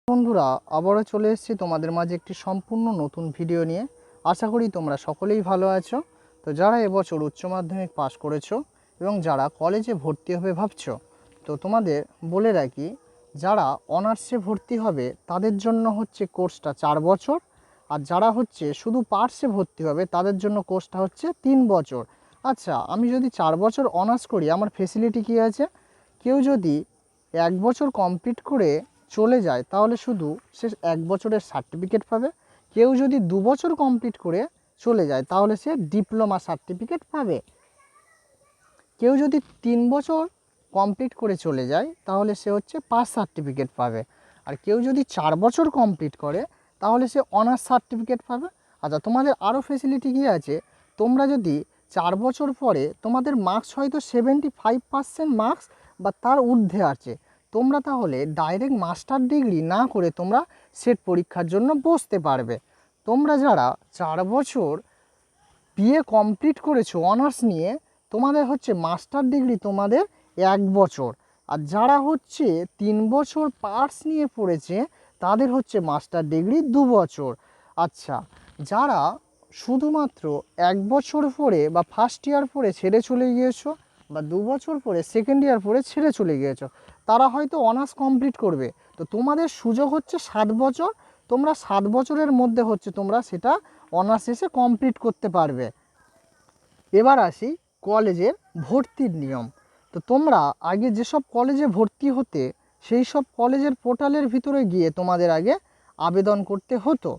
বন্ধুরা আবারও চলে এসেছি তোমাদের মাঝে একটি সম্পূর্ণ নতুন ভিডিও নিয়ে। আশা করি তোমরা সকলেই ভালো আছো। তো যারা এবছর উচ্চ মাধ্যমিক পাশ করেছো এবং যারা কলেজে ভর্তি হবে ভাবছো, তো তোমাদের বলে রাখি, যারা অনার্সে ভর্তি হবে তাদের জন্য হচ্ছে কোর্সটা 4 বছর, আর যারা হচ্ছে শুধু পার্টসে ভর্তি হবে তাদের জন্য কোর্সটা হচ্ছে 3 বছর। আচ্ছা, আমি যদি 4 বছর অনার্স করি আমার ফেসিলিটি কী আছে? কেউ যদি 1 বছর কমপ্লিট করে চলে যায় তাহলে শুধু সে 1 বছরের সার্টিফিকেট পাবে। কেউ যদি 2 বছর কমপ্লিট করে চলে যায় তাহলে সে ডিপ্লোমা সার্টিফিকেট পাবে। কেউ যদি 3 বছর কমপ্লিট করে চলে যায় তাহলে সে হচ্ছে পাস সার্টিফিকেট পাবে। আর কেউ যদি 4 বছর কমপ্লিট করে তাহলে সে অনার্স সার্টিফিকেট পাবে। আচ্ছা, তোমাদের আরও ফেসিলিটি কী আছে? তোমরা যদি 4 বছর পরে তোমাদের মার্কস হয়তো 75% মার্কস বা তার ঊর্ধ্বে আছে, তোমরা তাহলে ডাইরেক্ট মাস্টার ডিগ্রি না করে তোমরা সেট পরীক্ষার জন্য বসতে পারবে। তোমরা যারা 4 বছর বিএ কমপ্লিট করেছো অনার্স নিয়ে, তোমাদের হচ্ছে মাস্টার ডিগ্রি তোমাদের 1 বছর। আর যারা হচ্ছে 3 বছর পার্টস নিয়ে পড়েছে তাদের হচ্ছে মাস্টার ডিগ্রি 2 বছর। আচ্ছা, যারা শুধুমাত্র 1 বছর পরে বা ফার্স্ট ইয়ার পরে ছেড়ে চলে গিয়েছো বা 2 বছর পরে সেকেন্ড ইয়ার পরে ছেড়ে চলে গিয়েছো, তারা হয়তো অনার্স কমপ্লিট করবে। তো তোমাদের সুযোগ হচ্ছে 7 বছর, তোমরা 7 বছরের মধ্যে হচ্ছে তোমরা সেটা অনার্স এসে কমপ্লিট করতে পারবে। এবার আসি কলেজের ভর্তির নিয়ম। তো তোমরা আগে যেসব কলেজে ভর্তি হতে সেই সব কলেজের পোর্টালের ভিতরে গিয়ে তোমাদের আগে আবেদন করতে হতো,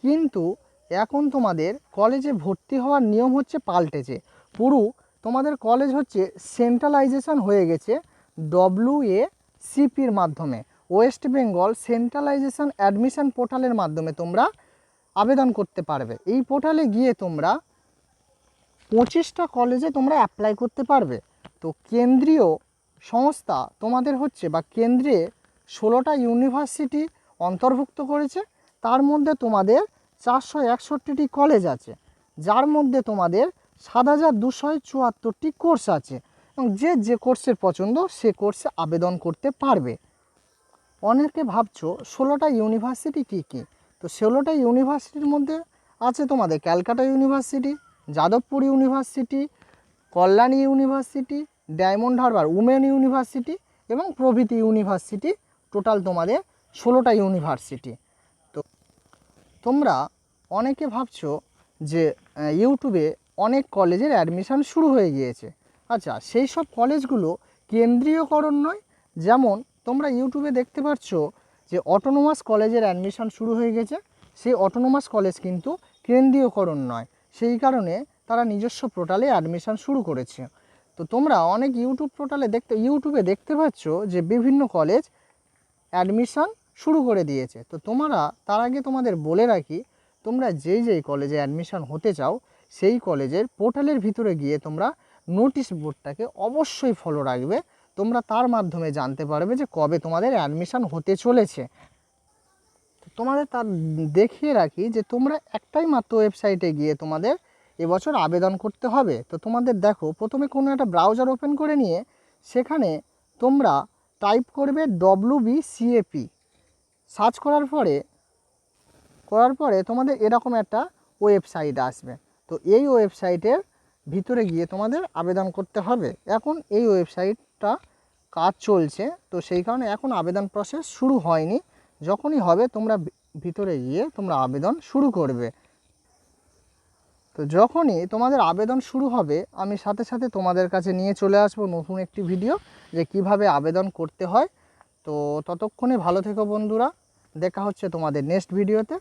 কিন্তু এখন তোমাদের কলেজে ভর্তি হওয়ার নিয়ম হচ্ছে পাল্টেছে। পুরো তোমাদের কলেজ হচ্ছে সেন্ট্রালাইজেশন হয়ে গেছে WACPর মাধ্যমে, ওয়েস্ট বেঙ্গল সেন্ট্রালাইজেশন অ্যাডমিশন পোর্টালের মাধ্যমে তোমরা আবেদন করতে পারবে। এই পোর্টালে গিয়ে তোমরা 25টা কলেজে তোমরা অ্যাপ্লাই করতে পারবে। তো কেন্দ্রীয় সংস্থা তোমাদের হচ্ছে বা কেন্দ্রে 16টা ইউনিভার্সিটি অন্তর্ভুক্ত করেছে। তার মধ্যে তোমাদের 461টি কলেজ আছে, যার মধ্যে তোমাদের 7274টি কোর্স আছে, এবং যে কোর্সের পছন্দ সে কোর্সে আবেদন করতে পারবে। অনেকে ভাবছো 16টা ইউনিভার্সিটি কী কী? তো 16টা ইউনিভার্সিটির মধ্যে আছে তোমাদের Calcutta university, Jadavpur university, Kalyani university, diamond Harbour women university এবং প্রভৃতি ইউনিভার্সিটি। টোটাল তোমাদের 16টা ইউনিভার্সিটি। তো তোমরা অনেকে ভাবছো যে ইউটিউবে অনেক কলেজের অ্যাডমিশান শুরু হয়ে গিয়েছে। আচ্ছা, সেই সব কলেজগুলো কেন্দ্রীয়করণ নয়। যেমন তোমরা ইউটিউবে দেখতে পাচ্ছ যে অটোনোমাস কলেজের অ্যাডমিশান শুরু হয়ে গেছে, সেই অটোনোমাস কলেজ কিন্তু কেন্দ্রীয়করণ নয়, সেই কারণে তারা নিজস্ব পোর্টালে অ্যাডমিশান শুরু করেছে। তো তোমরা অনেক ইউটিউবে দেখতে পাচ্ছ যে বিভিন্ন কলেজ অ্যাডমিশান শুরু করে দিয়েছে। তো তোমরা তার আগে তোমাদের বলে রাখি, তোমরা যেই কলেজে অ্যাডমিশান হতে চাও সেই কলেজের পোর্টালের ভিতরে গিয়ে তোমরা নোটিশ বোর্ডটাকে অবশ্যই ফলো রাখবে। তোমরা তার মাধ্যমে জানতে পারবে যে কবে তোমাদের অ্যাডমিশান হতে চলেছে। তোমাদের তার দেখিয়ে রাখি যে তোমরা একটাই মাত্র ওয়েবসাইটে গিয়ে তোমাদের এবছর আবেদন করতে হবে। তো তোমাদের দেখো, প্রথমে কোনো একটা ব্রাউজার ওপেন করে নিয়ে সেখানে তোমরা টাইপ করবে WBCAP। সার্চ করার পরে তোমাদের এরকম একটা ওয়েবসাইট আসবে। তো এই ওয়েবসাইটের ভিতরে গিয়ে তোমাদের আবেদন করতে হবে। এখন এই ওয়েবসাইটটা কাজ চলছে, তো সেই কারণে এখন আবেদন প্রসেস শুরু হয়নি। যখনই হবে তোমরা ভিতরে গিয়ে তোমরা আবেদন শুরু করবে। তো যখনই তোমাদের আবেদন শুরু হবে আমি সাথে সাথে তোমাদের কাছে নিয়ে চলে আসবো নতুন একটি ভিডিও যে কিভাবে আবেদন করতে হয়। তো ততক্ষণে ভালো থেকো বন্ধুরা, দেখা হচ্ছে তোমাদের নেক্সট ভিডিওতে।